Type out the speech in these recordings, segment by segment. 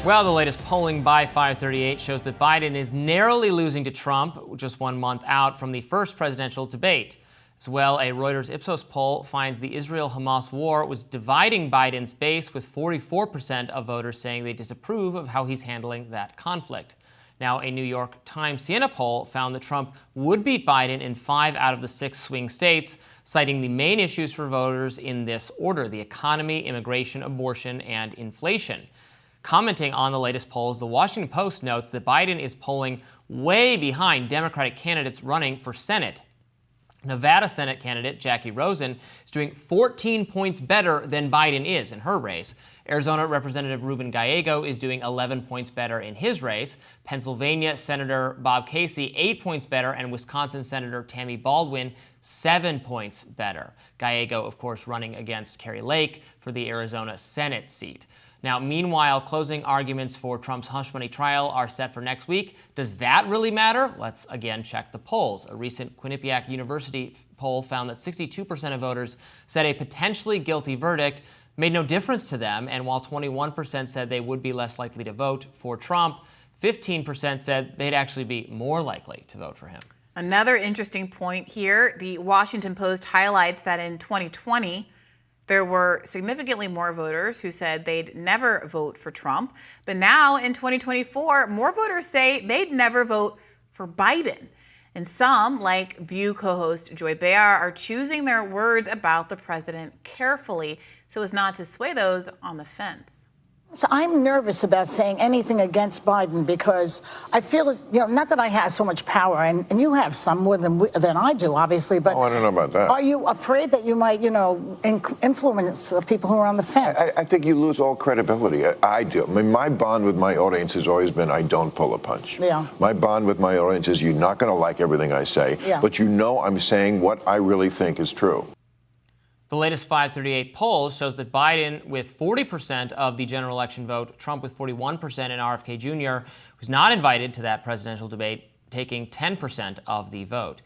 Well, the latest polling by 538 shows that Biden is narrowly losing to Trump just 1 month out from the first presidential debate. As well, a Reuters Ipsos poll finds the Israel-Hamas war was dividing Biden's base, with 44% of voters saying they disapprove of how he's handling that conflict. Now, a New York Times Siena poll found that Trump would beat Biden in 5 out of the 6 swing states, citing the main issues for voters in this order: the economy, immigration, abortion, and inflation. Commenting on the latest polls, the Washington Post notes that Biden is polling way behind Democratic candidates running for Senate. Nevada Senate candidate Jackie Rosen is doing 14 points better than Biden is in her race. Arizona Representative Ruben Gallego is doing 11 points better in his race. Pennsylvania Senator Bob Casey, 8 points better, and Wisconsin Senator Tammy Baldwin, 7 points better. Gallego, of course, running against Kari Lake for the Arizona Senate seat. Now, meanwhile, closing arguments for Trump's hush money trial are set for next week. Does that really matter? Let's again check the polls. A recent Quinnipiac University poll found that 62% of voters said a potentially guilty verdict made no difference to them, and while 21% said they would be less likely to vote for Trump, 15% said they'd actually be more likely to vote for him. Another interesting point here, the Washington Post highlights that in 2020, there were significantly more voters who said they'd never vote for Trump. But now in 2024, more voters say they'd never vote for Biden. And some, like View co-host Joy Behar, are choosing their words about the president carefully so as not to sway those on the fence. So I'm nervous about saying anything against Biden because I feel, not that I have so much power, and you have some more than I do, obviously, but I don't know about that. Are you afraid that you might, influence people who are on the fence? I think you lose all credibility. I do. I mean, my bond with my audience has always been I don't pull a punch. Yeah. My bond with my audience is you're not going to like everything I say, but I'm saying what I really think is true. The latest 538 polls shows that Biden with 40% of the general election vote, Trump with 41%, and RFK Jr., who's not invited to that presidential debate, taking 10% of the vote,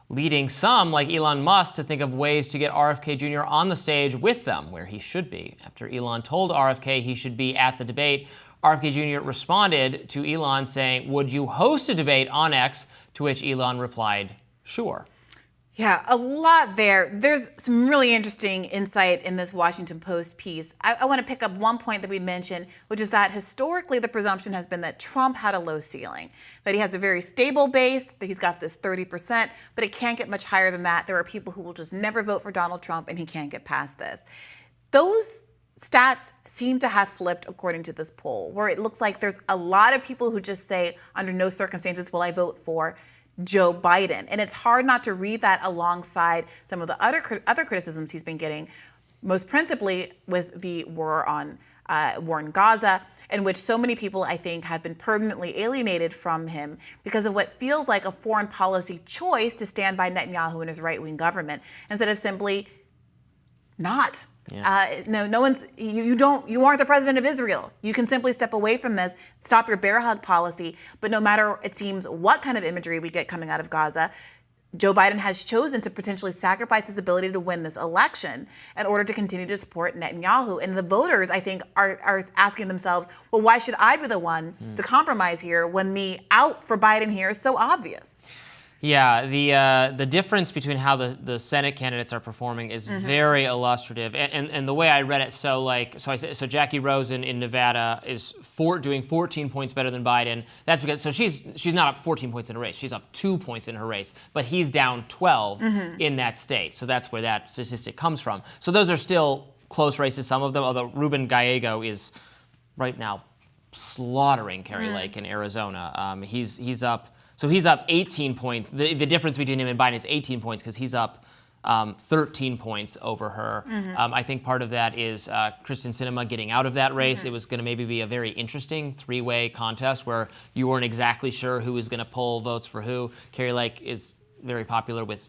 leading some, like Elon Musk, to think of ways to get RFK Jr. on the stage with them, where he should be. After Elon told RFK he should be at the debate, RFK Jr. responded to Elon saying, "Would you host a debate on X?" To which Elon replied, "Sure." Yeah, a lot there. There's some really interesting insight in this Washington Post piece. I want to pick up one point that we mentioned, which is that historically the presumption has been that Trump had a low ceiling, that he has a very stable base, that he's got this 30%, but it can't get much higher than that. There are people who will just never vote for Donald Trump, and he can't get past this. Those stats seem to have flipped according to this poll, where it looks like there's a lot of people who just say, under no circumstances will I vote for Joe Biden. And it's hard not to read that alongside some of the other criticisms he's been getting, most principally with the war in Gaza, in which so many people, I think, have been permanently alienated from him because of what feels like a foreign policy choice to stand by Netanyahu and his right-wing government instead of simply not. Yeah. No one's, you aren't the president of Israel. You can simply step away from this, stop your bear hug policy. But no matter, it seems, what kind of imagery we get coming out of Gaza, Joe Biden has chosen to potentially sacrifice his ability to win this election in order to continue to support Netanyahu. And the voters, I think, are asking themselves, well, why should I be the one to compromise here when the out for Biden here is so obvious? Yeah, the difference between how the Senate candidates are performing is very illustrative, and the way I read it, so Jackie Rosen in Nevada is doing 14 points better than Biden. That's because she's not up 14 points in a race, she's up 2 points in her race, but he's down 12 in that state. So that's where that statistic comes from. So those are still close races, some of them. Although Ruben Gallego is right now slaughtering Kari Lake in Arizona. He's up. So he's up 18 points. The difference between him and Biden is 18 points because he's up 13 points over her. I think part of that is Kyrsten Sinema getting out of that race. It was going to maybe be a very interesting three-way contest where you weren't exactly sure who was going to pull votes for who. Kari Lake is very popular with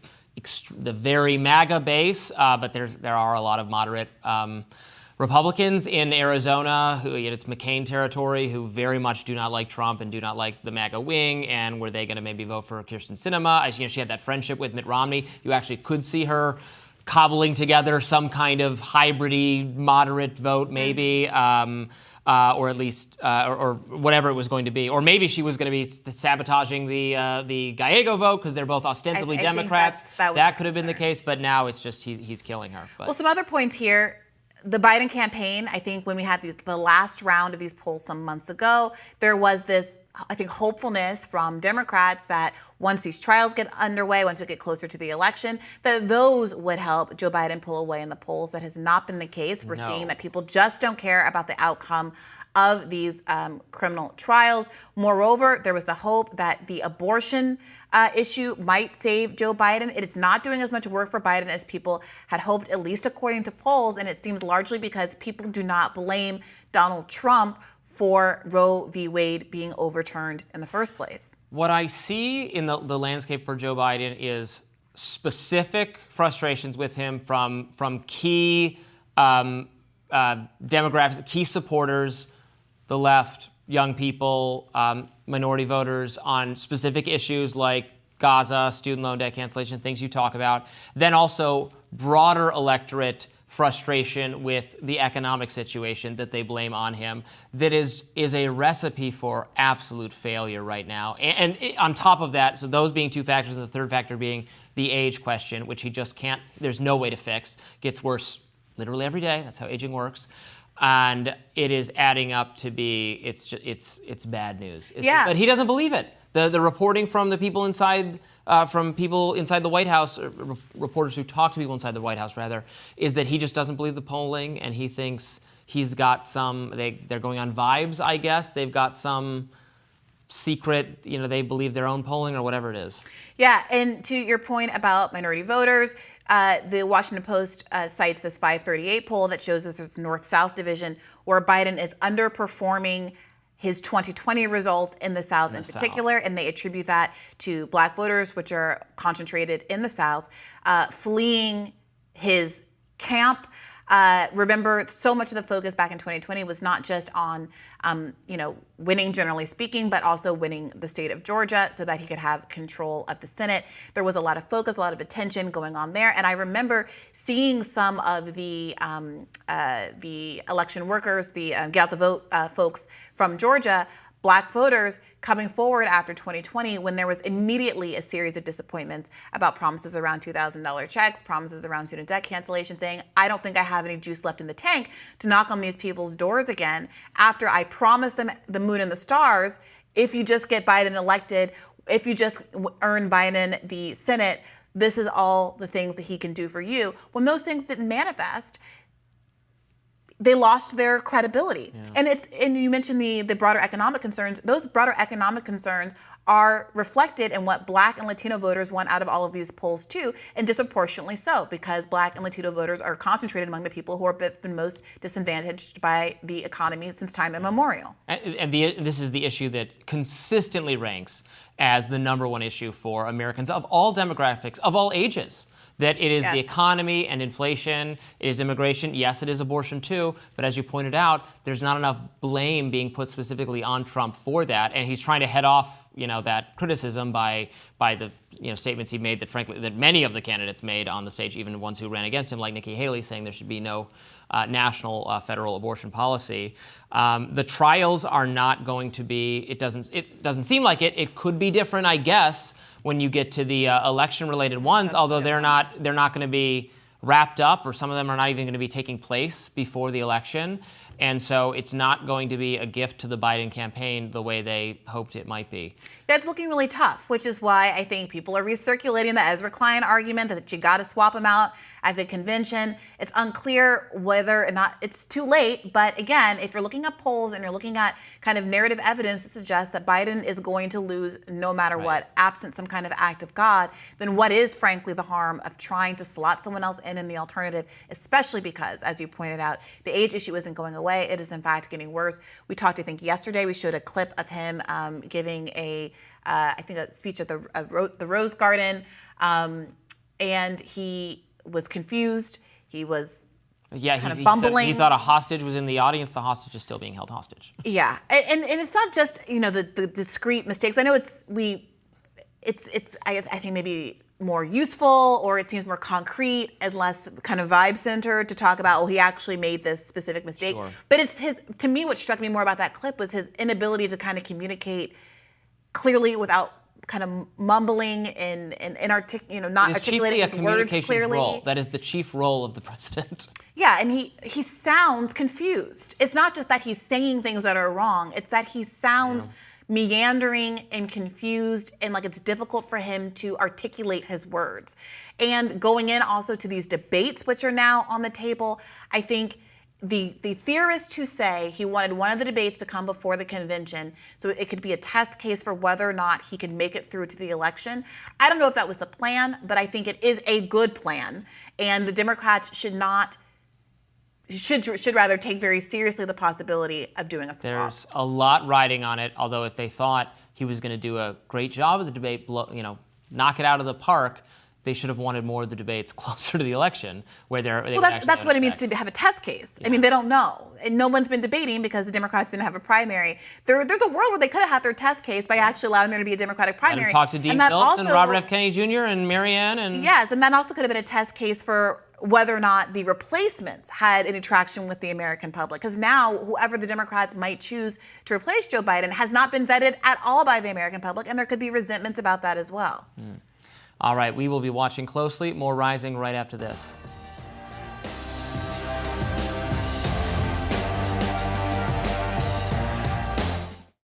the very MAGA base, but there are a lot of moderate Republicans in Arizona, who it's McCain territory, who very much do not like Trump and do not like the MAGA wing. And were they going to maybe vote for Kyrsten Sinema? She had that friendship with Mitt Romney. You actually could see her cobbling together some kind of hybrid moderate vote, maybe. or at least, or whatever it was going to be. Or maybe she was going to be sabotaging the Gallego vote because they're both ostensibly I Democrats. that could have been the case, but now it's just he's killing her. But. Well, some other points here. The Biden campaign, I think when we had the last round of these polls some months ago, there was this, I think, hopefulness from Democrats that once these trials get underway, once we get closer to the election, that those would help Joe Biden pull away in the polls. That has not been the case. We're seeing that people just don't care about the outcome of these criminal trials. Moreover, there was the hope that the abortion issue might save Joe Biden. It is not doing as much work for Biden as people had hoped, at least according to polls, and it seems largely because people do not blame Donald Trump for Roe v. Wade being overturned in the first place. What I see in the landscape for Joe Biden is specific frustrations with him from key demographics, key supporters, the left, young people, minority voters on specific issues like Gaza, student loan debt cancellation, things you talk about. Then also broader electorate frustration with the economic situation that they blame on him, that is a recipe for absolute failure right now. And on top of that, so those being two factors, and the third factor being the age question, which he just can't, there's no way to fix, gets worse literally every day. That's how aging works. And it is adding up to be, it's bad news. But he doesn't believe it. The reporting from the people inside, from people inside the White House, reporters who talk to people inside the White House rather, is that he just doesn't believe the polling, and he thinks he's got some, they're going on vibes, I guess. They've got some secret, they believe their own polling or whatever it is. Yeah, and to your point about minority voters, the Washington Post cites this 538 poll that shows that there's a North-South division where Biden is underperforming his 2020 results in the South in particular, and they attribute that to Black voters, which are concentrated in the South, fleeing his camp. Remember, so much of the focus back in 2020 was not just on, winning generally speaking, but also winning the state of Georgia so that he could have control of the Senate. There was a lot of focus, a lot of attention going on there. And I remember seeing some of the election workers, the get out the vote folks from Georgia, Black voters coming forward after 2020 when there was immediately a series of disappointments about promises around $2,000 checks, promises around student debt cancellation, saying, I don't think I have any juice left in the tank to knock on these people's doors again after I promised them the moon and the stars. If you just get Biden elected, if you just earn Biden the Senate, this is all the things that he can do for you. When those things didn't manifest, they lost their credibility. Yeah. And you mentioned the broader economic concerns. Those broader economic concerns are reflected in what Black and Latino voters want out of all of these polls too, and disproportionately so, because Black and Latino voters are concentrated among the people who are been most disadvantaged by the economy since time immemorial. And this is the issue that consistently ranks as the number one issue for Americans of all demographics, of all ages. That it is the economy and inflation, it is immigration, yes, it is abortion too, but as you pointed out, there's not enough blame being put specifically on Trump for that, and he's trying to head off, that criticism by the statements he made that frankly that many of the candidates made on the stage, even the ones who ran against him, like Nikki Haley, saying there should be no national federal abortion policy. The trials are not going to be. It doesn't seem like it. It could be different, I guess, when you get to the election-related ones. Although they're not going to be wrapped up, or some of them are not even going to be taking place before the election. And so it's not going to be a gift to the Biden campaign the way they hoped it might be. Yeah, it's looking really tough, which is why I think people are recirculating the Ezra Klein argument that you got to swap him out at the convention. It's unclear whether or not it's too late. But again, if you're looking at polls and you're looking at kind of narrative evidence to suggest that Biden is going to lose no matter what, absent some kind of act of God, then what is frankly the harm of trying to slot someone else in the alternative, especially because, as you pointed out, the age issue isn't going away. It is in fact getting worse. We talked, I think yesterday, we showed a clip of him giving a speech at the Rose Garden, and he was confused. He was kind of bumbling. He thought a hostage was in the audience. The hostage is still being held hostage. Yeah, and it's not just the discrete mistakes. I know I think maybe more useful, or it seems more concrete and less kind of vibe centered to talk about, well, he actually made this specific mistake. Sure. But it's to me, what struck me more about that clip was his inability to kind of communicate clearly without kind of mumbling and not articulating his words clearly. Role. That is the chief role of the president. Yeah, and he sounds confused. It's not just that he's saying things that are wrong, it's that he sounds meandering and confused, and like it's difficult for him to articulate his words. And going in also to these debates, which are now on the table, I think the theorists who say he wanted one of the debates to come before the convention so it could be a test case for whether or not he could make it through to the election. I don't know if that was the plan, but I think it is a good plan, and the Democrats should rather take very seriously the possibility of doing a swap. There's a lot riding on it, although if they thought he was going to do a great job of the debate, knock it out of the park, they should have wanted more of the debates closer to the election, where that's what it means to have a test case. Yeah. I mean, they don't know, and no one's been debating because the Democrats didn't have a primary. There's a world where they could have had their test case by actually allowing there to be a Democratic primary. Talk to Dean Phillips and Robert F. Kennedy Jr. and Marianne and yes, and that also could have been a test case for whether or not the replacements had any traction with the American public. Because now, whoever the Democrats might choose to replace Joe Biden has not been vetted at all by the American public, and there could be resentments about that as well. All right, we will be watching closely. More Rising right after this.